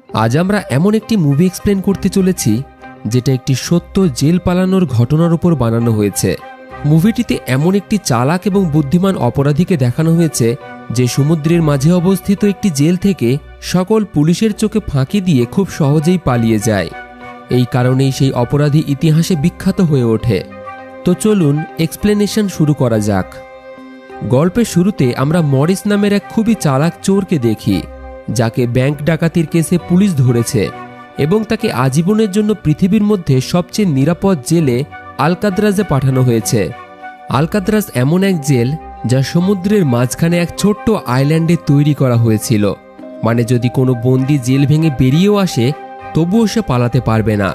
আজ আমরা এমন একটি মুভি এক্সপ্লেন করতে চলেছি যেটা একটি সত্য জেল পালানোর ঘটনার উপর বানানো হয়েছে। মুভিটিতে এমন একটি চালাক এবং বুদ্ধিমান অপরাধীকে দেখানো হয়েছে যে সমুদ্রের মাঝে অবস্থিত একটি জেল থেকে সকল পুলিশের চোখে ফাঁকি দিয়ে খুব সহজেই পালিয়ে যায়। এই কারণেই সেই অপরাধী ইতিহাসে বিখ্যাত হয়ে ওঠে। তো চলুন এক্সপ্লেনেশন শুরু করা যাক। গল্পের শুরুতে আমরা মরিস নামের এক খুবই চালাক চোরকে দেখি, যাকে ব্যাংক ডাকাতির কেসে পুলিশ ধরেছে এবং তাকে আজীবনের জন্য পৃথিবীর মধ্যে সবচেয়ে নিরাপদ জেলে আলকাদ্রাজে পাঠানো হয়েছে। আলকাদ্রাজ এমন এক জেল যা সমুদ্রের মাঝখানে এক ছোট্ট আইল্যান্ডে তৈরি করা হয়েছিল। মানে যদি কোনো বন্দি জেল ভেঙে বেরিয়েও আসে তবুও সে পালাতে পারবে না,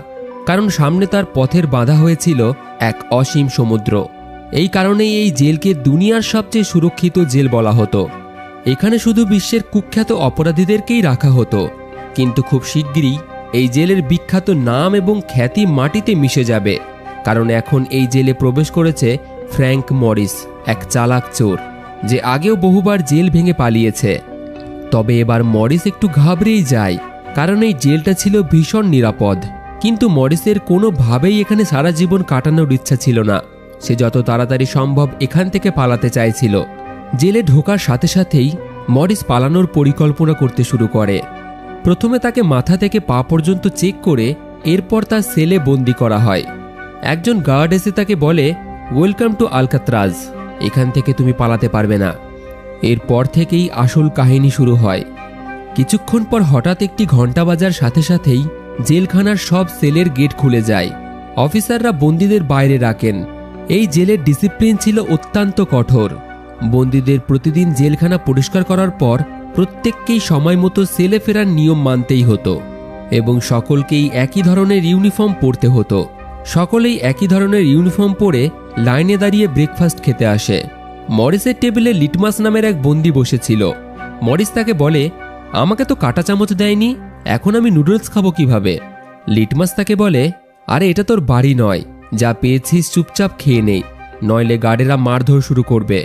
কারণ সামনে তার পথের বাধা হয়েছিল এক অসীম সমুদ্র। এই কারণেই এই জেলকে দুনিয়ার সবচেয়ে সুরক্ষিত জেল বলা হতো। এখানে শুধু বিশ্বের কুখ্যাত অপরাধীদেরকেই রাখা হতো, কিন্তু খুব শিগগিরই এই জেলের বিখ্যাত নাম এবং খ্যাতি মাটিতে মিশে যাবে, কারণ এখন এই জেলে প্রবেশ করেছে ফ্র্যাঙ্ক মরিস, এক চালাক চোর যে আগেও বহুবার জেল ভেঙে পালিয়েছে। তবে এবার মরিস একটু ঘাবড়েই যায়, কারণ এই জেলটা ছিল ভীষণ নিরাপদ। কিন্তু মরিসের কোনোভাবেই এখানে সারা জীবন কাটানোর ইচ্ছা ছিল না। সে যত তাড়াতাড়ি সম্ভব এখান থেকে পালাতে চাইছিল। জেলে ঢোকার সাথে সাথেই মরিস পালানোর পরিকল্পনা করতে শুরু করে। প্রথমে তাকে মাথা থেকে পা পর্যন্ত চেক করে এরপর তার সেলে বন্দি করা হয়। একজন গার্ড এসে তাকে বলে, ওয়েলকাম টু আলকাত্রাজ, এখান থেকে তুমি পালাতে পারবে না। এরপর থেকেই আসল কাহিনী শুরু হয়। কিছুক্ষণ পর হঠাৎ একটি ঘণ্টা বাজার সাথে সাথেই জেলখানার সব সেলের গেট খুলে যায়। অফিসাররা বন্দীদের বাইরে রাখেন। এই জেলের ডিসিপ্লিন ছিল অত্যন্ত কঠোর। বন্দীদের প্রতিদিন জেলখানা পরিষ্কার করার পর প্রত্যেককেই সময় মতো সেলে ফেরার নিয়ম মানতেই হতো এবং সকলকেই একই ধরনের ইউনিফর্ম পরতে হতো। সকলেই একই ধরনের ইউনিফর্ম পরে লাইনে দাঁড়িয়ে ব্রেকফাস্ট খেতে আসে। মরিসের টেবিলে লিটমাস নামের এক বন্দী বসেছিল। মরিস তাকে বলে, আমাকে তো কাঁটা চামচ দেয়নি, এখন আমি নুডলস খাবো কিভাবে? লিটমাস তাকে বলে, আরে এটা তোর বাড়ি নয়, যা পেয়েছিস চুপচাপ খেয়ে নেই, নইলে গার্ডেরা মারধর শুরু করবে।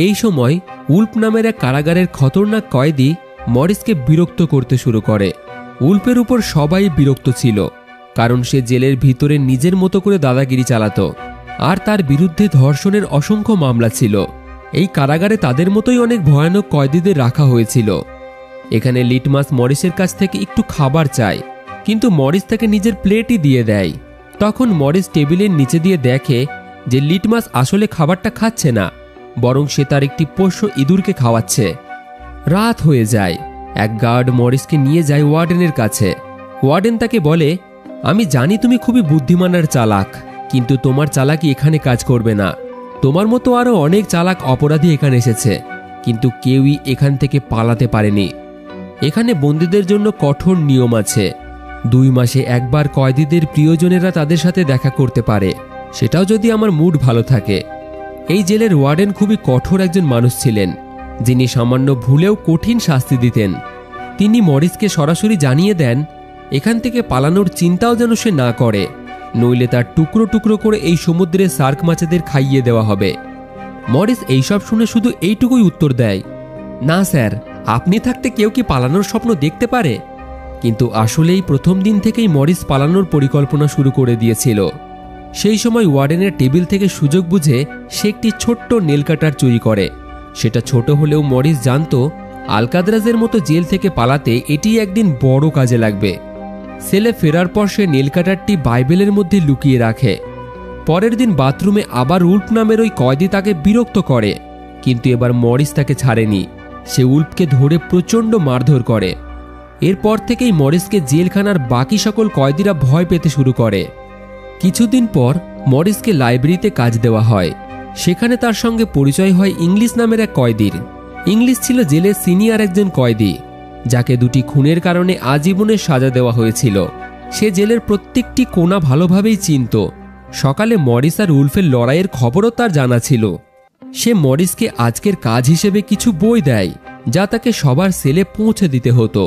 এই সময় উল্প নামের এক কারাগারের খতরনাক কয়েদি মরিসকে বিরক্ত করতে শুরু করে। উল্পের উপর সবাই বিরক্ত ছিল, কারণ সে জেলের ভিতরে নিজের মতো করে দাদাগিরি চালাতো আর তার বিরুদ্ধে ধর্ষণের অসংখ্য মামলা ছিল। এই কারাগারে তাদের মতোই অনেক ভয়ানক কয়েদিদের রাখা হয়েছিল। এখানে লিটমাস মরিসের কাছ থেকে একটু খাবার চায়, কিন্তু মরিস তাকে নিজের প্লেটই দিয়ে দেয়। তখন মরিস টেবিলের নিচে দিয়ে দেখে যে লিটমাস আসলে খাবারটা খাচ্ছে না, বরং সে তার একটি পোষ্য ইঁদুরকে খাওয়াচ্ছে। রাত হয়ে যায়। এক গার্ড মরিসকে নিয়ে যায় ওয়ার্ডেনের কাছে। ওয়ার্ডেন তাকে বলে, আমি জানি তুমি খুবই বুদ্ধিমান আর চালাক, কিন্তু তোমার চালাকি এখানে কাজ করবে না। তোমার মতো আরও অনেক চালাক অপরাধী এখানে এসেছে, কিন্তু কেউই এখান থেকে পালাতে পারেনি। এখানে বন্দীদের জন্য কঠোর নিয়ম আছে। 2 মাসে একবার কয়েদিদের প্রিয়জনেরা তাদের সাথে দেখা করতে পারে, সেটাও যদি আমার মুড ভালো থাকে। এই জেলের ওয়ার্ডেন খুবই কঠোর একজন মানুষ ছিলেন, যিনি সামান্য ভুলেও কঠিন শাস্তি দিতেন। তিনি মরিসকে সরাসরি জানিয়ে দেন এখান থেকে পালানোর চিন্তাও যেন সে না করে, নইলে তার টুকরো টুকরো করে এই সমুদ্রে শার্ক মাছেদের খাইয়ে দেওয়া হবে। মরিস এইসব শুনে শুধু এইটুকুই উত্তর দেয়, না স্যার, আপনি থাকতে কেউ কি পালানোর স্বপ্ন দেখতে পারে? কিন্তু আসলেই প্রথম দিন থেকেই মরিস পালানোর পরিকল্পনা শুরু করে দিয়েছিল। সেই সময় ওয়ার্ডেনের টেবিল থেকে সুযোগ বুঝে সে একটি ছোট্ট নেল কাটার চুরি করে। সেটা ছোট হলেও মরিস জানত আলকাদ্রাজের মতো জেল থেকে পালাতে এটি একদিন বড় কাজে লাগবে। সেলে ফেরার পর সে নেল কাটারটি বাইবেলের মধ্যে লুকিয়ে রাখে। পরের দিন বাথরুমে আবার উল্প নামের ওই কয়েদি তাকে বিরক্ত করে, কিন্তু এবার মরিস তাকে ছাড়েনি। সে উল্পকে ধরে প্রচণ্ড মারধর করে। এরপর থেকেই মরিসকে জেলখানার বাকি সকল কয়েদিরা ভয় পেতে শুরু করে। কিছুদিন পর মরিসকে লাইব্রেরিতে কাজ দেওয়া হয়। সেখানে তার সঙ্গে পরিচয় হয় ইংলিশ নামের এক কয়েদির। ইংলিশ ছিল জেলের সিনিয়র একজন কয়েদি, যাকে 2টি খুনের কারণে আজীবনের সাজা দেওয়া হয়েছিল। সে জেলের প্রত্যেকটি কোণা ভালোভাবেই চিনত। সকালে মরিস আর উল্ফের লড়াইয়ের খবরও তার জানা ছিল। সে মরিসকে আজকের কাজ হিসেবে কিছু বই দেয়, যা তাকে সবার সেলে পৌঁছে দিতে হতো।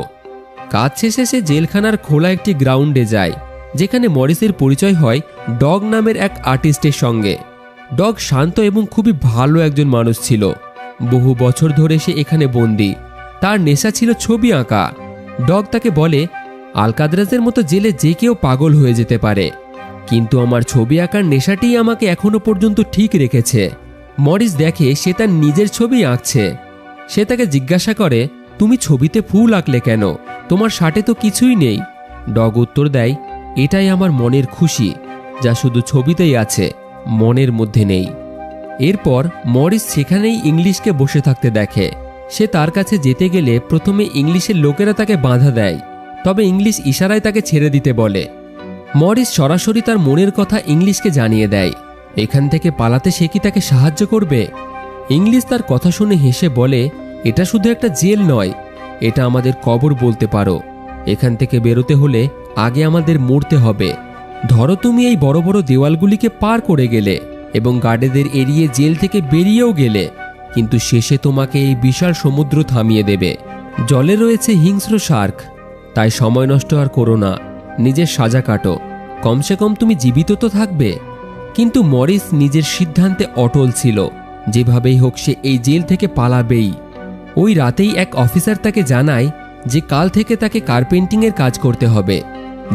কাজ শেষে সে জেলখানার খোলা একটি গ্রাউন্ডে যায়, যেখানে মরিসের পরিচয় হয় ডগ নামের এক আর্টিস্টের সঙ্গে। ডগ শান্ত এবং খুবই ভালো একজন মানুষ ছিল। বহু বছর ধরে সে এখানে বন্দী। তার নেশা ছিল ছবি আঁকা। ডগ তাকে বলে, আলকাদ্রাজের মতো জেলে যে কেউ পাগল হয়ে যেতে পারে, কিন্তু আমার ছবি আঁকার নেশাটিই আমাকে এখনো পর্যন্ত ঠিক রেখেছে। মরিস দেখে সে তার নিজের ছবি আঁকছে। সে তাকে জিজ্ঞাসা করে, তুমি ছবিতে ফুল আঁকলে কেন? তোমার শার্টে তো কিছুই নেই। ডগ উত্তর দেয়, এটাই আমার মনের খুশি, যা শুধু ছবিতেই আছে, মনের মধ্যে নেই। এরপর মরিস সেখানেই ইংলিশকে বসে থাকতে দেখে। সে তার কাছে যেতে গেলে প্রথমে ইংলিশের লোকেরা তাকে বাধা দেয়, তবে ইংলিশ ইশারায় তাকে ছেড়ে দিতে বলে। মরিস সরাসরি তার মনের কথা ইংলিশকে জানিয়ে দেয়। এখান থেকে পালাতে সে কি তাকে সাহায্য করবে? ইংলিশ তার কথা শুনে হেসে বলে, এটা শুধু একটা জেল নয়, এটা আমাদের কবর বলতে পারো। এখান থেকে বেরোতে হলে আগে আমাদের মরতে হবে। ধরো তুমি এই বড় বড় দেওয়ালগুলিকে পার করে গেলে এবং গার্ডেদের এড়িয়ে জেল থেকে বেরিয়েও গেলে, কিন্তু শেষে তোমাকে এই বিশাল সমুদ্র থামিয়ে দেবে। জলে রয়েছে হিংস্র শার্ক, তাই সময় নষ্ট আর করো না, নিজের সাজা কাটো, কমসে কম তুমি জীবিত তো থাকবে। কিন্তু মরিস নিজের সিদ্ধান্তে অটল ছিল। যেভাবেই হোক সে এই জেল থেকে পালাবেই। ওই রাতেই এক অফিসার তাকে জানায় যে কাল থেকে তাকে কার্পেন্টিংয়ের কাজ করতে হবে,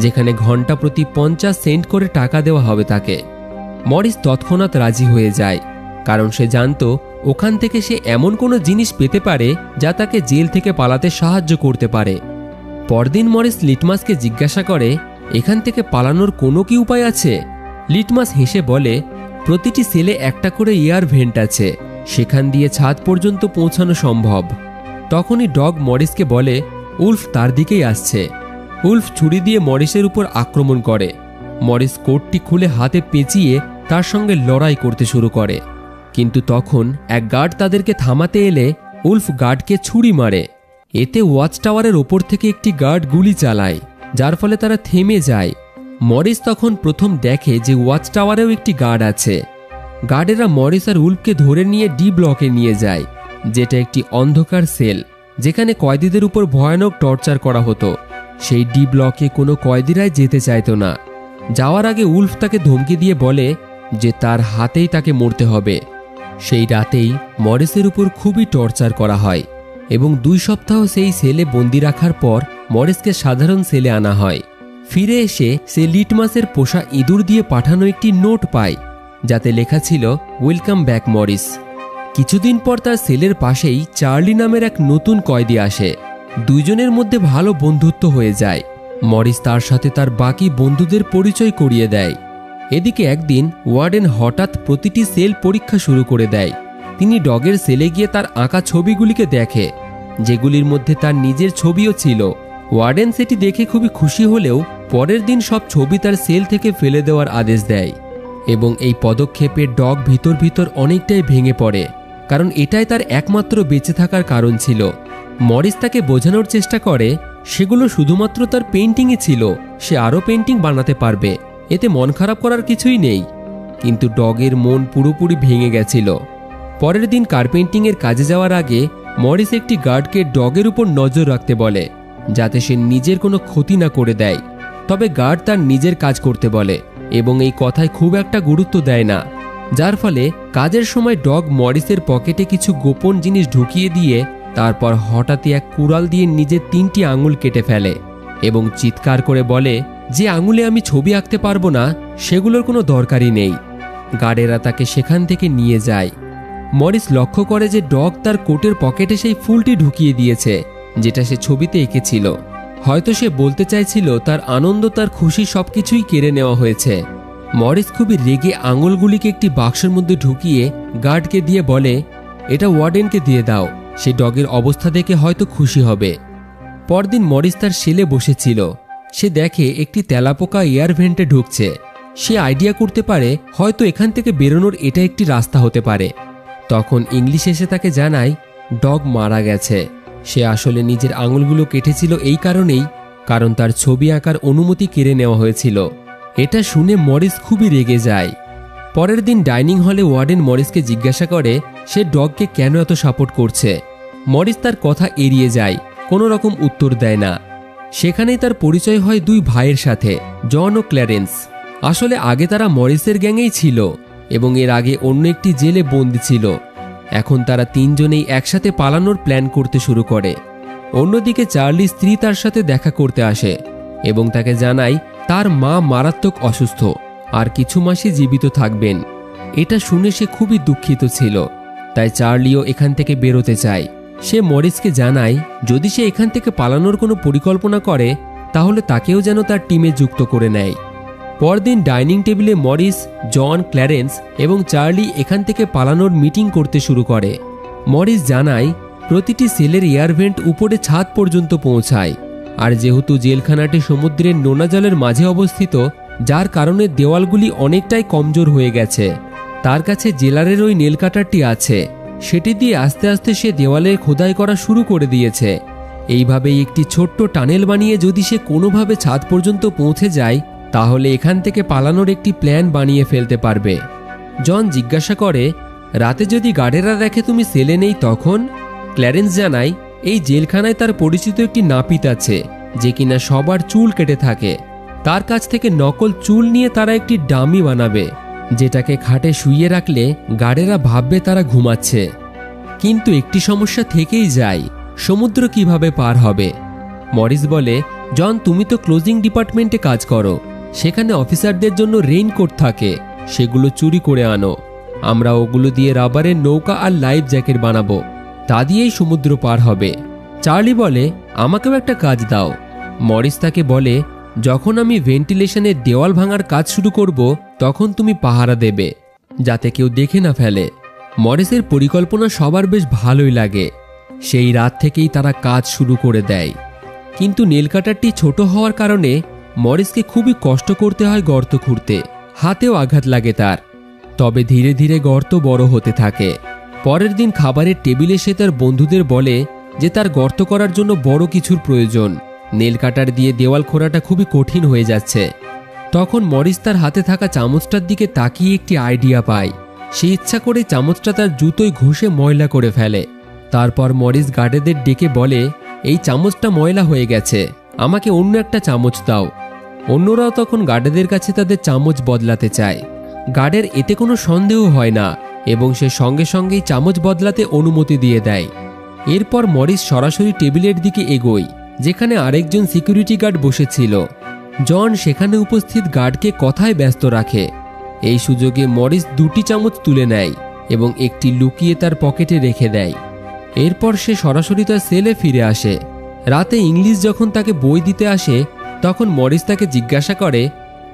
যেখানে ঘন্টা প্রতি 50 সেন্ট করে টাকা দেওয়া হবে তাকে। মরিস তৎক্ষণাৎ রাজি হয়ে যায়, কারণ সে জানত ওখান থেকে সে এমন কোনো জিনিস পেতে পারে যা তাকে জেল থেকে পালাতে সাহায্য করতে পারে। পরদিন মরিস লিটমাসকে জিজ্ঞাসা করে, এখান থেকে পালানোর কোনো কি উপায় আছে? লিটমাস হেসে বলে, প্রতিটি সেলে একটা করে এয়ার ভেন্ট আছে, সেখান দিয়ে ছাদ পর্যন্ত পৌঁছানো সম্ভব। তখনই ডগ মরিসকে বলে, উলফ তার দিকেই আসছে। উলফ ছুরি দিয়ে মরিসের উপর আক্রমণ করে। মরিস কোটটি খুলে হাতে পেঁচিয়ে তার সঙ্গে লড়াই করতে শুরু করে, কিন্তু তখন এক গার্ড তাদেরকে থামাতে এলে উলফ গার্ডকে ছুরি মারে। এতে ওয়াচ টাওয়ারের ওপর থেকে একটি গার্ড গুলি চালায়, যার ফলে তারা থেমে যায়। মরিস তখন প্রথম দেখে যে ওয়াচ টাওয়ারেও একটি গার্ড আছে। গার্ডেরা মরিস আর উলফকে ধরে নিয়ে ডি ব্লকে নিয়ে যায়, যেটা একটি অন্ধকার সেল, যেখানে কয়েদিদের উপর ভয়ানক টর্চার করা হতো। সেই ডি ব্লকে কোনো কয়েদিরাই যেতে চাইতো না। যাওয়ার আগে উলফ তাকে ধমকি দিয়ে বলে যে তার হাতেই তাকে মরতে হবে। সেই রাতেই মরিসের উপর খুবই টর্চার করা হয় এবং 2 সপ্তাহ সেই সেলে বন্দি রাখার পর মরিসকে সাধারণ সেলে আনা হয়। ফিরে এসে সে লিটমাসের পোষা ইঁদুর দিয়ে পাঠানো একটি নোট পায়, যাতে লেখা ছিল, ওয়েলকাম ব্যাক মরিস। কিছুদিন পর তার সেলের পাশেই চার্লি নামের এক নতুন কয়েদি আসে। দুইজনের মধ্যে ভালো বন্ধুত্ব হয়ে যায়। মরিস তার সাথে তার বাকি বন্ধুদের পরিচয় করিয়ে দেয়। এদিকে একদিন ওয়ার্ডেন হঠাৎ প্রতিটি সেল পরীক্ষা শুরু করে দেয়। তিনি ডগের সেলে গিয়ে তার আঁকা ছবিগুলিকে দেখে, যেগুলির মধ্যে তার নিজের ছবিও ছিল। ওয়ার্ডেন সেটি দেখে খুবই খুশি হলেও পরের দিন সব ছবি তার সেল থেকে ফেলে দেওয়ার আদেশ দেয় এবং এই পদক্ষেপে ডগ ভিতর ভিতর অনেকটাই ভেঙে পড়ে, কারণ এটাই তার একমাত্র বেঁচে থাকার কারণ ছিল। মরিস তাকে বোঝানোর চেষ্টা করে সেগুলো শুধুমাত্র তার পেইন্টিংই ছিল, সে আরও পেইন্টিং বানাতে পারবে, এতে মন খারাপ করার কিছুই নেই। কিন্তু ডগের মন পুরোপুরি ভেঙে গেছিল। পরের দিন কার্পেন্টিংয়ের কাজে যাওয়ার আগে মরিস একটি গার্ডকে ডগের উপর নজর রাখতে বলে, যাতে সে নিজের কোনো ক্ষতি না করে দেয়। তবে গার্ড তার নিজের কাজ করতে বলে এবং এই কথায় খুব একটা গুরুত্ব দেয় না, যার ফলে কাজের সময় ডগ মরিসের পকেটে কিছু গোপন জিনিস ঢুকিয়ে দিয়ে তারপর হঠাৎই এক কুড়াল দিয়ে নিজের 3টি আঙুল কেটে ফেলে এবং চিৎকার করে বলে, যে আঙুলে আমি ছবি আঁকতে পারবো না সেগুলোর কোনো দরকারই নেই। গার্ডেরা তাকে সেখান থেকে নিয়ে যায়। মরিস লক্ষ্য করে যে ডগ তার কোটের পকেটে সেই ফুলটি ঢুকিয়ে দিয়েছে, যেটা সে ছবিতে এঁকেছিল। হয়তো সে বলতে চাইছিল তার আনন্দ, তার খুশি সবকিছুই কেড়ে নেওয়া হয়েছে। মরিস খুবই রেগে আঙুলগুলিকে একটি বাক্সের মধ্যে ঢুকিয়ে গার্ডকে দিয়ে বলে, এটা ওয়ার্ডেনকে দিয়ে দাও, সে ডগের অবস্থা দেখে হয়তো খুশি হবে। পরদিন মরিস তার সেলে বসেছিল। সে দেখে একটি তেলাপোকা এয়ার ভেন্টে ঢুকছে। সে আইডিয়া করতে পারে হয়তো এখান থেকে বেরোনোর এটা একটি রাস্তা হতে পারে। তখন ইংলিশ এসে তাকে জানায় ডগ মারা গেছে। সে আসলে নিজের আঙুলগুলো কেটেছিল এই কারণেই, কারণ তার ছবি আঁকার অনুমতি কেড়ে নেওয়া হয়েছিল। এটা শুনে মরিস খুবই রেগে যায়। পরের দিন ডাইনিং হলে ওয়ার্ডেন মরিসকে জিজ্ঞাসা করে সে ডগকে কেন এত সাপোর্ট করছে। মরিস তার কথা এড়িয়ে যায়, কোনো রকম উত্তর দেয় না। সেখানেই তার পরিচয় হয় 2 ভাইয়ের সাথে, জন ও ক্ল্যারেন্স। আসলে আগে তারা মরিসের গ্যাংয়েই ছিল এবং এর আগে অন্য একটি জেলে বন্দী ছিল। এখন তারা 3 জনেই একসাথে পালানোর প্ল্যান করতে শুরু করে। অন্যদিকে চার্লির স্ত্রী তার সাথে দেখা করতে আসে। এবং তাকে জানায় তার মা মারাত্মক অসুস্থ আর কিছু মাসই জীবিত থাকবেন। এটা শুনে সে খুবই দুঃখিত ছিল, তাই চার্লিও এখান থেকে বেরোতে চায়। সে মরিসকে জানায় যদি সে এখান থেকে পালানোর কোনো পরিকল্পনা করে তাহলে তাকেও যেন তার টিমে যুক্ত করে নেয়। পরদিন ডাইনিং টেবিলে মরিস, জন, ক্ল্যারেন্স এবং চার্লি এখান থেকে পালানোর মিটিং করতে শুরু করে। মরিস জানায় প্রতিটি সেলের এয়ারভেন্ট উপরে ছাদ পর্যন্ত পৌঁছায়, আর যেহেতু জেলখানাটি সমুদ্রের নোনা জলের মাঝে অবস্থিত, যার কারণে দেওয়ালগুলি অনেকটাই কমজোর হয়ে গেছে। তার কাছে জেলারের ওই নেল কাটারটি আছে, সেটি দিয়ে আস্তে আস্তে সে দেওয়ালে খোদাই করা শুরু করে দিয়েছে। এইভাবেই একটি ছোট্ট টানেল বানিয়ে যদি সে কোনোভাবে ছাদ পর্যন্ত পৌঁছে যায় তাহলে এখান থেকে পালানোর একটি প্ল্যান বানিয়ে ফেলতে পারবে। জন জিজ্ঞাসা করে, রাতে যদি গার্ডেরা দেখে তুমি সেলে নেই তখন? ক্ল্যারেন্স জানায় এই জেলখানায় তার পরিচিত একটি নাপিত আছে যে কিনা সবার চুল কেটে থাকে। তার কাছ থেকে নকল চুল নিয়ে তারা একটি ডামি বানাবে, যেটাকে খাটে শুইয়ে রাখলে গার্ডেরা ভাববে তারা ঘুমাচ্ছে। কিন্তু একটি সমস্যা থেকেই যায়, সমুদ্র কিভাবে পার হবে? মরিস বলে, জন তুমি তো ক্লোজিং ডিপার্টমেন্টে কাজ করো, সেখানে অফিসারদের জন্য রেইনকোট থাকে, সেগুলো চুরি করে আনো। আমরা ওগুলো দিয়ে রাবারের নৌকা আর লাইফ জ্যাকেট বানাবো, তা দিয়েই সমুদ্র পার হবে। চার্লি বলে, আমাকেও একটা কাজ দাও। মরিস তাকে বলে, যখন আমি ভেন্টিলেশনের দেওয়াল ভাঙার কাজ শুরু করব তখন তুমি পাহারা দেবে, যাতে কেউ দেখে না ফেলে। মরিসের পরিকল্পনা সবার বেশ ভালোই লাগে। সেই রাত থেকেই তারা কাজ শুরু করে দেয়। কিন্তু নেলকাটারটি ছোট হওয়ার কারণে মরিসকে খুবই কষ্ট করতে হয় গর্ত খুঁড়তে, হাতেও আঘাত লাগে তার। তবে ধীরে ধীরে গর্ত বড় হতে থাকে। পরের দিন খাবারের টেবিলে সে তার বন্ধুদের বলে যে তার গর্ত করার জন্য বড় কিছুর প্রয়োজন, নেল কাটার দিয়ে দেওয়াল খোঁড়াটা খুবই কঠিন হয়ে যাচ্ছে। তখন মরিস তার হাতে থাকা চামচটার দিকে তাকিয়ে একটি আইডিয়া পায়। সে ইচ্ছা করে চামচটা তার জুতোয় ঘষে ময়লা করে ফেলে। তারপর মরিস গার্ডেদের ডেকে বলে, এই চামচটা ময়লা হয়ে গেছে, আমাকে অন্য একটা চামচ দাও। অন্যরাও তখন গার্ডেদের কাছে তাদের চামচ বদলাতে চায়। গার্ডের এতে কোনো সন্দেহ হয় না এবং সে সঙ্গে সঙ্গেই চামচ বদলাতে অনুমতি দিয়ে দেয়। এরপর মরিস সরাসরি টেবিলের দিকে এগোয়, যেখানে আরেকজন সিকিউরিটি গার্ড বসেছিল। জন সেখানে উপস্থিত গার্ডকে কথায় ব্যস্ত রাখে। এই সুযোগে মরিস দুটি চামচ তুলে নেয় এবং একটি লুকিয়ে তার পকেটে রেখে দেয়। এরপর সে সরাসরি তার সেলে ফিরে আসে। রাতে ইংলিশ যখন তাকে বই দিতে আসে তখন মরিস তাকে জিজ্ঞাসা করে,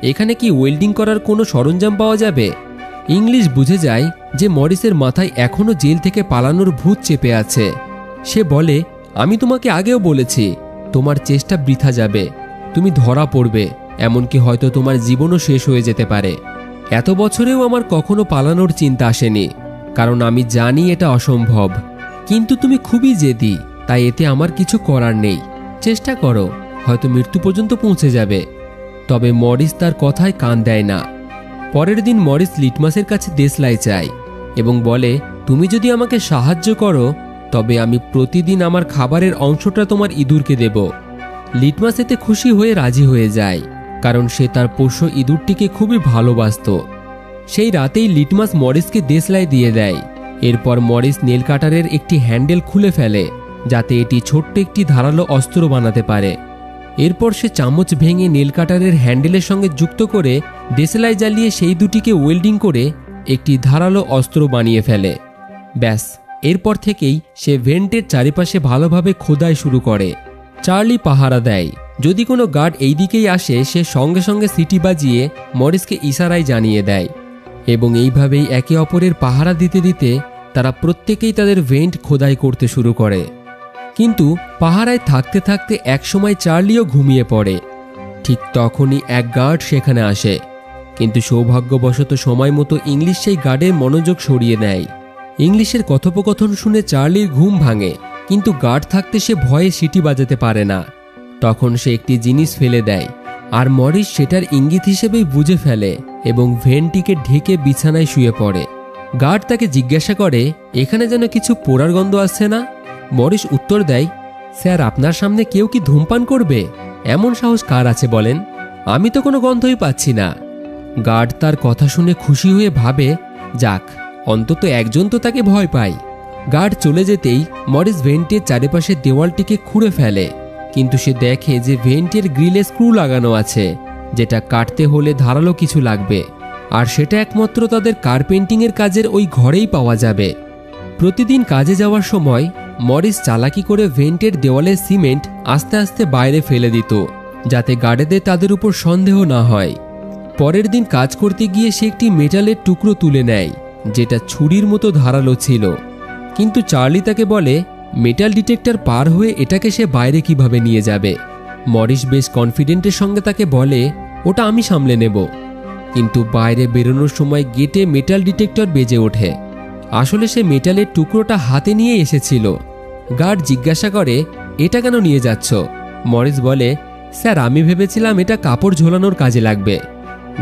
এখানে কি ওয়েল্ডিং করার কোনো সরঞ্জাম পাওয়া যাবে? ইংলিশ বুঝে যায় যে মরিসের মাথায় এখনও জেল থেকে পালানোর ভূত চেপে আছে। সে বলে, আমি তোমাকে আগেও বলেছি তোমার চেষ্টা বৃথা যাবে, তুমি ধরা পড়বে, এমনকি হয়তো তোমার জীবনও শেষ হয়ে যেতে পারে। এত বছরেও আমার কখনো পালানোর চিন্তা আসেনি, কারণ আমি জানি এটা অসম্ভব। কিন্তু তুমি খুবই জেদি, তাই এতে আমার কিছু করার নেই। চেষ্টা করো, হয়তো মৃত্যু পর্যন্ত পৌঁছে যাবে। তবে মরিস তার কথায় কান দেয় না। পরের দিন মরিস লিটমাসের কাছে দেশলাই চায় এবং বলে, তুমি যদি আমাকে সাহায্য করো তবে আমি প্রতিদিন আমার খাবারের অংশটা তোমার ইঁদুরকে দেব। লিটমাস এতে খুশি হয়ে রাজি হয়ে যায়, কারণ সে তার পোষ্য ইঁদুরটিকে খুবই ভালোবাসত। সেই রাতেই লিটমাস মরিসকে দেশলাই দিয়ে দেয়। এরপর মরিস নেল কাটারের একটি হ্যান্ডেল খুলে ফেলে, যাতে এটি ছোট্ট একটি ধারালো অস্ত্র বানাতে পারে। এরপর সে চামচ ভেঙে নেল কাটারের হ্যান্ডেলের সঙ্গে যুক্ত করে দেশলাই জ্বালিয়ে সেই দুটিকে ওয়েল্ডিং করে একটি ধারালো অস্ত্র বানিয়ে ফেলে। ব্যাস, এরপর থেকেই সে ভেন্টের চারিপাশে ভালোভাবে খোদাই শুরু করে। চার্লি পাহারা দেয়, যদি কোনো গার্ড এই দিকেই আসে সে সঙ্গে সঙ্গে সিটি বাজিয়ে মরিসকে ইশারায় জানিয়ে দেয় এবং এইভাবেই একে অপরের পাহারা দিতে দিতে তারা প্রত্যেকেই তাদের ভেন্ট খোদাই করতে শুরু করে। কিন্তু পাহারায় থাকতে থাকতে একসময় চার্লিও ঘুমিয়ে পড়ে। ঠিক তখনই এক গার্ড সেখানে আসে, কিন্তু সৌভাগ্যবশত সময় মতো ইংলিশ সেই গার্ডের মনোযোগ সরিয়ে নেয়। ইংলিশের কথোপকথন শুনে চার্লির ঘুম ভাঙে, কিন্তু গার্ড থাকতে সে ভয়ে সিটি বাজাতে পারে না। তখন সে একটি জিনিস ফেলে দেয়, আর মরিস সেটার ইঙ্গিত হিসেবেই বুঝে ফেলে এবং ভেন্টটিকে ঢেকে বিছানায় শুয়ে পড়ে। গার্ড তাকে জিজ্ঞাসা করে, এখানে যেন কিছু পোড়ার গন্ধ আসছে না? মরিস উত্তর দেয়, স্যার আপনার সামনে কেউ কি ধূমপান করবে? এমন সাহস কার আছে বলেন? আমি তো কোনো গন্ধই পাচ্ছি না। গার্ড তার কথা শুনে খুশি হয়ে ভাবে, যাক, অন্তত একজন তো তাকে ভয় পায়। গার্ড চলে যেতেই মরিস ভেন্টের চারিপাশে দেওয়ালটিকে খুঁড়ে ফেলে কিন্তু সে দেখে যে ভেন্টের গ্রিলে স্ক্রু লাগানো আছে, যেটা কাটতে হলে ধারালো কিছু লাগবে, আর সেটা একমাত্র তাদের কার্পেন্টিংয়ের কাজের ওই ঘরেই পাওয়া যাবে। প্রতিদিন কাজে যাওয়ার সময় মরিস চালাকি করে ভেন্টের দেওয়ালের সিমেন্ট আস্তে আস্তে বাইরে ফেলে দিত, যাতে গার্ডেদের তাদের উপর সন্দেহ না হয়। পরের দিন কাজ করতে গিয়ে সে একটি মেটালের টুকরো তুলে নেয়, যেটা ছুরির মতো ধারালো ছিল। কিন্তু চার্লি তাকে বলে মেটাল ডিটেক্টর পার হয়ে এটাকে সে বাইরে কিভাবে নিয়ে যাবে। মরিস বেশ কনফিডেন্টের সঙ্গে তাকে বলে ওটা আমি সামলে নেব। কিন্তু বাইরে বেরোনোর সময় গেটে মেটাল ডিটেক্টর বেজে ওঠে। আসলে সে মেটালের টুকরোটা হাতে নিয়ে এসেছিল। গার্ড জিজ্ঞাসা করে এটা কেন নিয়ে যাচ্ছ? মরিস বলে স্যার, আমি ভেবেছিলাম এটা কাপড় ঝোলানোর কাজে লাগবে।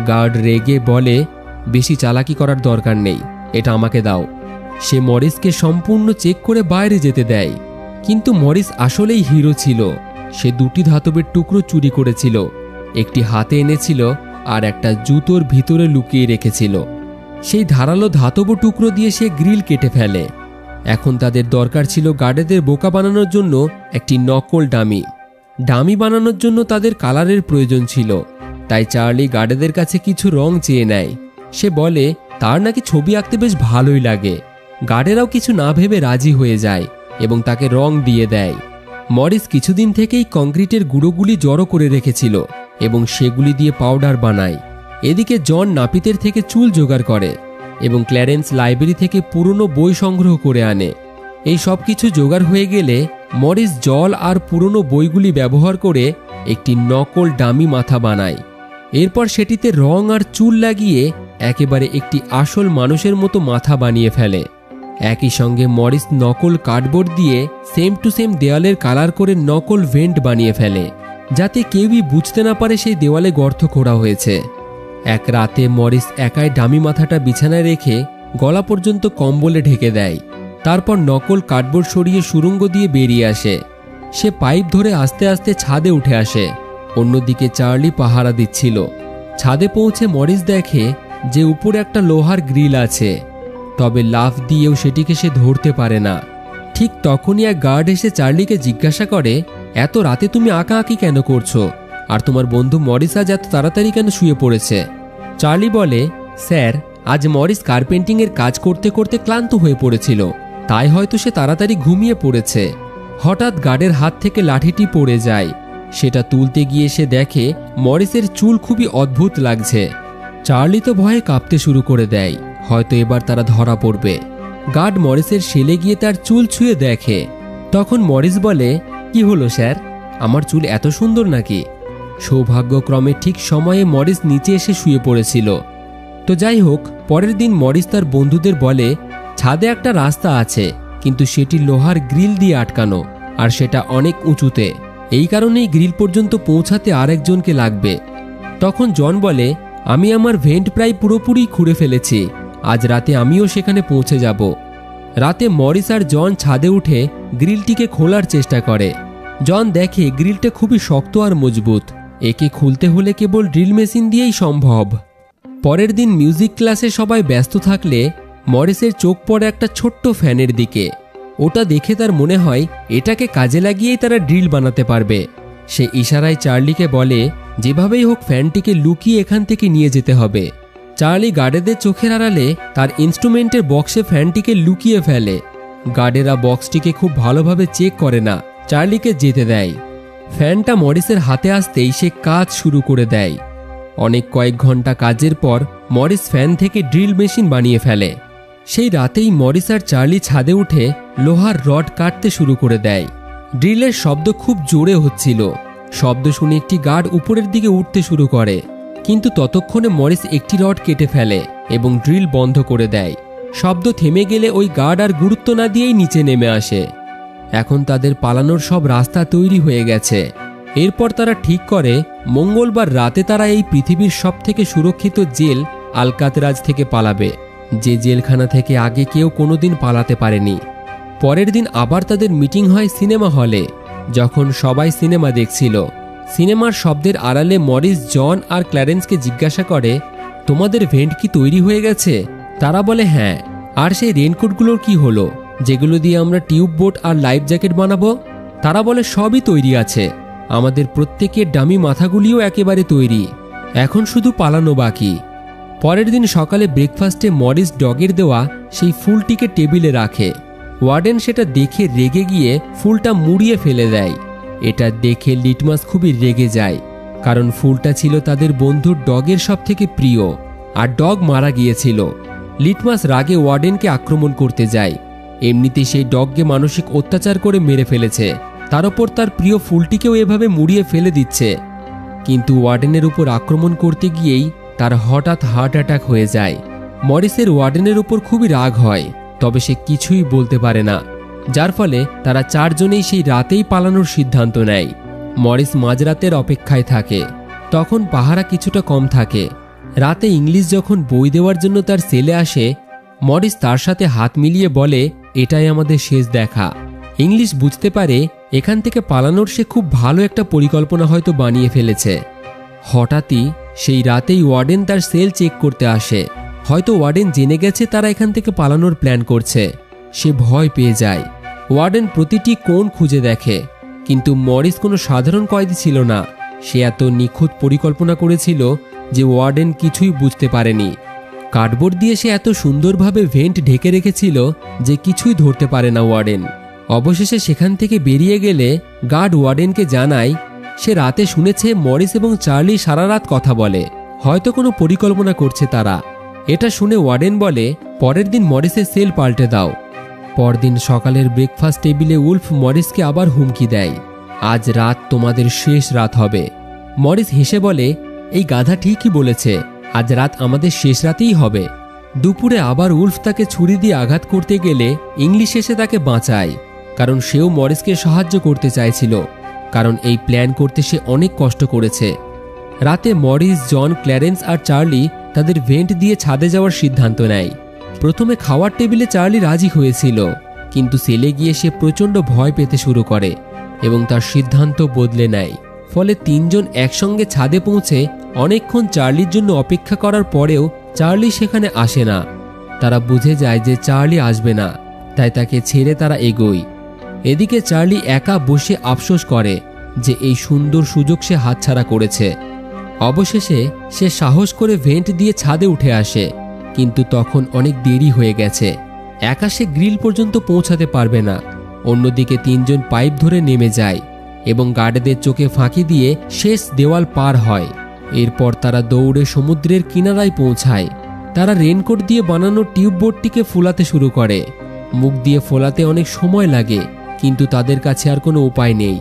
গার্ড রেগে বলে বেশি চালাকি করার দরকার নেই, এটা আমাকে দাও। সে মরিসকে সম্পূর্ণ চেক করে বাইরে যেতে দেয়। কিন্তু মরিস আসলেই হিরো ছিল। সে দুটি ধাতবের টুকরো চুরি করেছিল, একটি হাতে এনেছিল আর একটা জুতোর ভিতরে লুকিয়ে রেখেছিল। সেই ধারালো ধাতব টুকরো দিয়ে সে গ্রিল কেটে ফেলে। এখন তাদের দরকার ছিল গার্ডেদের বোকা বানানোর জন্য একটি নকল ডামি বানানোর জন্য তাদের কালারের প্রয়োজন ছিল। তাই চার্লি গার্ডেদের কাছে কিছু রং চেয়ে নেয়। সে বলে তার নাকি ছবি আঁকতে বেশ ভালোই লাগে। গার্ডেরাও কিছু না ভেবে রাজি হয়ে যায় এবং তাকে রং দিয়ে দেয়। মরিস কিছুদিন থেকেই কংক্রিটের গুঁড়োগুলি জড়ো করে রেখেছিল এবং সেগুলি দিয়ে পাউডার বানায়। এদিকে জন নাপিতের থেকে চুল জোগাড় করে এবং ক্ল্যারেন্স লাইব্রেরি থেকে পুরনো বই সংগ্রহ করে আনে। এই সব কিছু জোগাড় হয়ে গেলে মরিস জল আর পুরনো বইগুলি ব্যবহার করে একটি নকল ডামি মাথা বানায়। এরপর সেটিতে রং আর চুল লাগিয়ে একেবারে একটি আসল মানুষের মতো মাথা বানিয়ে ফেলে। একই সঙ্গে মরিস নকল কার্ডবোর্ড দিয়ে সেম টু সেম দেওয়ালের কালার করে নকল ভেন্ট বানিয়ে ফেলে, যাতে কেউই বুঝতে না পারে সেই দেওয়ালে গর্ত খোঁড়া হয়েছে। এক রাতে মরিস একাই ডামি মাথাটা বিছানায় রেখে গলা পর্যন্ত কম্বলে ঢেকে দেয়। তারপর নকল কার্ডবোর্ড সরিয়ে সুড়ঙ্গ দিয়ে বেরিয়ে আসে। সে পাইপ ধরে আস্তে আস্তে ছাদে উঠে আসে। অন্যদিকে চার্লি পাহারা দিচ্ছিল। ছাদে পৌঁছে মরিস দেখে যে উপরে একটা লোহার গ্রিল আছে, তবে লাফ দিয়েও সেটিকে সে ধরতে পারে না। ঠিক তখনই এক গার্ড এসে চার্লিকে জিজ্ঞাসা করে এত রাতে তুমি আঁকাআঁকি কেন করছো, আর তোমার বন্ধু মরিস আজ এত তাড়াতাড়ি কেন শুয়ে পড়েছে? চার্লি বলে স্যার, আজ মরিস কার্পেন্টিংয়ের কাজ করতে করতে ক্লান্ত হয়ে পড়েছিল, তাই হয়তো সে তাড়াতাড়ি ঘুমিয়ে পড়েছে। হঠাৎ গার্ডের হাত থেকে লাঠিটি পড়ে যায়। সেটা তুলতে গিয়ে সে দেখে মরিসের চুল খুবই অদ্ভুত লাগছে। চার্লি তো ভয়ে কাঁপতে শুরু করে দেয়, হয়তো এবার তারা ধরা পড়বে। গার্ড মরিসের সেলে গিয়ে তার চুল ছুঁয়ে দেখে। তখন মরিস বলে কি হলো স্যার, আমার চুল এত সুন্দর নাকি? সৌভাগ্যক্রমে ঠিক সময়ে মরিস নিচে এসে শুয়ে পড়েছিল। তো যাই হোক, পরের দিন মরিস তার বন্ধুদের বলে ছাদে একটা রাস্তা আছে, কিন্তু সেটি লোহার গ্রিল দিয়ে আটকানো, আর সেটা অনেক উঁচুতে। এই কারণেই গ্রিল পর্যন্ত পৌঁছাতে আরেকজনকে লাগবে। তখন জন বলে আমি আমার ভেন্ট প্রায় পুরোপুরি খুঁড়ে ফেলেছি, আজ রাতে আমিও সেখানে পৌঁছে যাব। রাতে মরিস আর জন ছাদে উঠে গ্রিলটিকে খোলার চেষ্টা করে। জন দেখে গ্রিলটা খুবই শক্ত আর মজবুত, একে খুলতে হলে কেবল ড্রিল মেশিন দিয়েই সম্ভব। পরের দিন মিউজিক ক্লাসে সবাই ব্যস্ত থাকলে মরিসের চোখ পড়ে একটা ছোট্ট ফ্যানের দিকে। ওটা দেখে তার মনে হয় এটাকে কাজে লাগিয়েই তারা ড্রিল বানাতে পারবে। সে ইশারায় চার্লিকে বলে যেভাবেই হোক ফ্যানটিকে লুকিয়ে এখান থেকে নিয়ে যেতে হবে। চার্লি গার্ডেদের চোখের আড়ালে তার ইনস্ট্রুমেন্টের বক্সে ফ্যানটিকে লুকিয়ে ফেলে। গার্ডেরা বক্সটিকে খুব ভালোভাবে চেক করে না, চার্লিকে যেতে দেয়। ফ্যানটা মরিসের হাতে আসতেই সে কাজ শুরু করে দেয়। কয়েক ঘন্টা কাজের পর মরিস ফ্যান থেকে ড্রিল মেশিন বানিয়ে ফেলে। সেই রাতেই মরিস আর চার্লি ছাদে উঠে লোহার রড কাটতে শুরু করে দেয়। ড্রিলের শব্দ খুব জোরে হচ্ছিল। শব্দ শুনে একটি গার্ড উপরের দিকে উঠতে শুরু করে, কিন্তু ততক্ষণে মরিস একটি রড কেটে ফেলে এবং ড্রিল বন্ধ করে দেয়। শব্দ থেমে গেলে ওই গার্ড আর গুরুত্ব না দিয়েই নিচে নেমে আসে। এখন তাদের পালানোর সব রাস্তা তৈরি হয়ে গেছে। এরপর তারা ঠিক করে মঙ্গলবার রাতে তারা এই পৃথিবীর সবথেকে সুরক্ষিত জেল আলকাতরাজ থেকে পালাবে, যে জেলখানা থেকে আগে কেউ কোনোদিন পালাতে পারেনি। পরের দিন আবার তাদের মিটিং হয় সিনেমা হলে। যখন সবাই সিনেমা দেখছিল, সিনেমার শব্দের আড়ালে মরিস জন আর ক্ল্যারেন্সকে জিজ্ঞাসা করে তোমাদের ভেন্ট কি তৈরি হয়ে গেছে? তারা বলে হ্যাঁ। আর সেই রেনকোটগুলোর কি হলো, যেগুলো দিয়ে আমরা টিউব বোট আর লাইফ জ্যাকেট বানাবো? তারা বলে সবই তৈরি আছে, আমাদের প্রত্যেকের ডামি মাথাগুলিও একেবারে তৈরি, এখন শুধু পালানো বাকি। পরের দিন সকালে ব্রেকফাস্টে মরিস ডগের দেওয়া সেই ফুলটিকে টেবিলে রাখে। ওয়ার্ডেন সেটা দেখে রেগে গিয়ে ফুলটা মুড়িয়ে ফেলে দেয়। এটা দেখে লিটমাস খুবই রেগে যায়, কারণ ফুলটা ছিল তাদের বন্ধুর ডগের সব থেকে প্রিয়, আর ডগ মারা গিয়েছিল। লিটমাস রাগে ওয়ার্ডেনকে আক্রমণ করতে যায়। এমনিতেই সেই ডগকে মানসিক অত্যাচার করে মেরে ফেলেছে, তার ওপর তার প্রিয় ফুলটিকেও এভাবে মুড়িয়ে ফেলে দিচ্ছে। কিন্তু ওয়ার্ডেনের উপর আক্রমণ করতে গিয়েই তার হঠাৎ হার্ট অ্যাটাক হয়ে যায়। মরিসের ওয়ার্ডেনের উপর খুবই রাগ হয়, তবে সে কিছুই বলতে পারে না, যার ফলে তারা চারজনেই সেই রাতেই পালানোর সিদ্ধান্ত নেয়। মরিস মাঝরাতের অপেক্ষায় থাকে, তখন পাহারা কিছুটা কম থাকে। রাতে ইংলিশ যখন বই দেওয়ার জন্য তার সেলে আসে, মরিস তার সাথে হাত মিলিয়ে বলে, এটাই আমাদের শেষ দেখা। ইংলিশ বুঝতে পারে এখান থেকে পালানোর সে খুব ভালো একটা পরিকল্পনা হয়তো বানিয়ে ফেলেছে। হঠাৎই সেই রাতেই ওয়ার্ডেন তার সেল চেক করতে আসে। হয়তো ওয়ার্ডেন জেনে গেছে তারা এখান থেকে পালানোর প্ল্যান করছে। সে ভয় পেয়ে যায়। ওয়ার্ডেন প্রতিটি কোণ খুঁজে দেখে, কিন্তু মরিস কোনো সাধারণ কয়েদি ছিল না। সে এত নিখুঁত পরিকল্পনা করেছিল যে ওয়ার্ডেন কিছুই বুঝতে পারেনি। কার্ডবোর্ড দিয়ে সে এত সুন্দরভাবে ভেন্ট ঢেকে রেখেছিল যে কিছুই ধরতে পারে না ওয়ার্ডেন। অবশেষে সেখান থেকে বেরিয়ে গেলে গার্ড ওয়ার্ডেনকে জানায় সে রাতে শুনেছে মরিস এবং চার্লি সারা রাত কথা বলে, হয়তো কোনো পরিকল্পনা করছে তারা। এটা শুনে ওয়ার্ডেন বলে, পরের দিন মরিসের সেল পাল্টে দাও। পরদিন সকালের ব্রেকফাস্ট টেবিলে উলফ মরিসকে আবার হুমকি দেয়, আজ রাত তোমাদের শেষ রাত হবে। মরিস হেসে বলে, এই গাধা ঠিকই বলেছে, আজ রাত আমাদের শেষ রাতেই হবে। দুপুরে আবার উলফ তাকে ছুরি দিয়ে আঘাত করতে গেলে ইংলিশ এসে তাকে বাঁচায়, কারণ সেও মরিসকে সাহায্য করতে চাইছিল, কারণ এই প্ল্যান করতে সে অনেক কষ্ট করেছে। রাতে মরিস, জন, ক্ল্যারেন্স আর চার্লি তাদের ভেন্ট দিয়ে ছাদে যাওয়ার সিদ্ধান্ত নেয়। প্রথমে খাওয়ার টেবিলে চার্লি রাজি হয়েছিল, কিন্তু সেলে গিয়ে সে প্রচণ্ড ভয় পেতে শুরু করে এবং তার সিদ্ধান্ত বদলে নেয়। ফলে তিনজন একসঙ্গে ছাদে পৌঁছে অনেকক্ষণ চার্লির জন্য অপেক্ষা করার পরেও চার্লি সেখানে আসে না। তারা বুঝে যায় যে চার্লি আসবে না, তাই তাকে ছেড়ে তারা এগোয়। এদিকে চার্লি একা বসে আফসোস করে যে এই সুন্দর সুযোগ সে হাতছাড়া করেছে। অবশেষে সে সাহস করে ভেন্ট দিয়ে ছাদে উঠে আসে, কিন্তু তখন অনেক দেরি হয়ে গেছে। একা সে গ্রিল পর্যন্ত পৌঁছাতে পারবে না। অন্যদিকে তিনজন পাইপ ধরে নেমে যায় এবং গার্ডদের চোখে ফাঁকি দিয়ে শেষ দেওয়াল পার হয়। এরপর তারা দৌড়ে সমুদ্রের কিনারায় পৌঁছায়। তারা রেনকোট দিয়ে বানানো টিউববোটটিকে ফোলাতে শুরু করে। মুখ দিয়ে ফোলাতে অনেক সময় লাগে, কিন্তু তাদের কাছে আর কোনো উপায় নেই।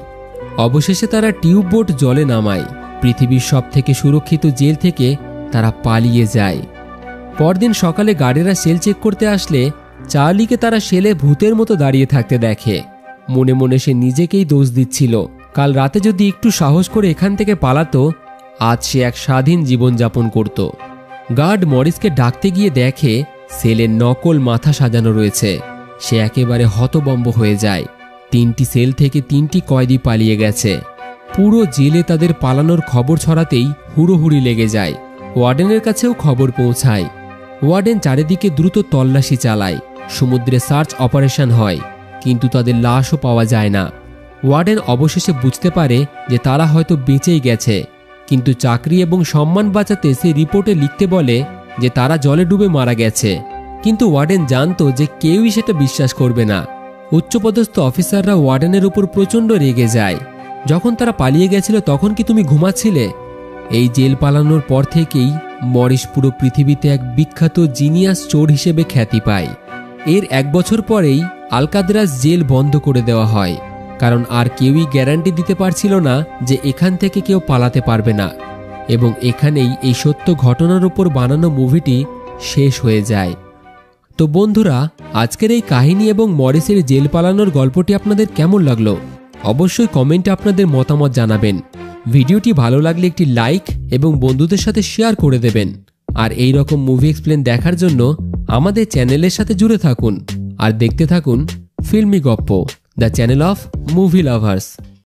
অবশেষে তারা টিউববোট জলে নামায়। পৃথিবীর সব থেকে সুরক্ষিত জেল থেকে তারা পালিয়ে যায়। পরদিন সকালে গার্ডেরা সেল চেক করতে আসলে চার্লিকে তারা সেলে ভূতের মতো দাঁড়িয়ে থাকতে দেখে। মনে মনে সে নিজেকেই দোষ দিচ্ছিল, কাল রাতে যদি একটু সাহস করে এখান থেকে পালাতো, আজ সে এক স্বাধীন জীবনযাপন করত। গার্ড মরিসকে ডাকতে গিয়ে দেখে সেলের নকল মাথা সাজানো রয়েছে। সে একেবারে হতবম্ব হয়ে যায়। 3টি সেল থেকে 3টি কয়েদি পালিয়ে গেছে। পুরো জেলে তাদের পালানোর খবর ছড়াতেই হুড়োহুড়ি লেগে যায়। ওয়ার্ডেনের কাছেও খবর পৌঁছায়। ওয়ার্ডেন চারিদিকে দ্রুত তল্লাশি চালায়। সমুদ্রে সার্চ অপারেশন হয়, কিন্তু তাদের লাশও পাওয়া যায় না। ওয়ার্ডেন অবশেষে বুঝতে পারে যে তারা হয়তো বেঁচেই গেছে, কিন্তু চাকরি এবং সম্মান বাঁচাতে সে রিপোর্টে লিখতে বলে যে তারা জলে ডুবে মারা গেছে। কিন্তু ওয়ার্ডেন জানতো যে কেউই সেটা বিশ্বাস করবে না। উচ্চপদস্থ অফিসাররা ওয়ার্ডেনের উপর প্রচণ্ড রেগে যায়। যখন তারা পালিয়ে গেছিল তখন কি তুমি ঘুমাচ্ছিলে? এই জেল পালানোর পর থেকেই মরিস পুরো পৃথিবীতে এক বিখ্যাত জিনিয়াস চোর হিসেবে খ্যাতি পায়। এর 1 বছর পরেই আলকাদ্রাস জেল বন্ধ করে দেওয়া হয়, কারণ আর কেউই গ্যারান্টি দিতে পারছিল না যে এখান থেকে কেউ পালাতে পারবে না। এবং এখানেই এই সত্য ঘটনার উপর বানানো মুভিটি শেষ হয়ে যায়। তো বন্ধুরা, আজকের এই কাহিনী এবং মরিসের জেল পালানোর গল্পটি আপনাদের কেমন লাগলো অবশ্যই কমেন্টে আপনাদের মতামত জানাবেন। ভিডিওটি ভালো লাগলে একটি লাইক এবং বন্ধুদের সাথে শেয়ার করে দেবেন। আর এই রকম মুভি এক্সপ্লেন দেখার জন্য আমাদের চ্যানেলের সাথে জুড়ে থাকুন আর দেখতে থাকুন ফিল্মি গপ্প, the channel of movie lovers.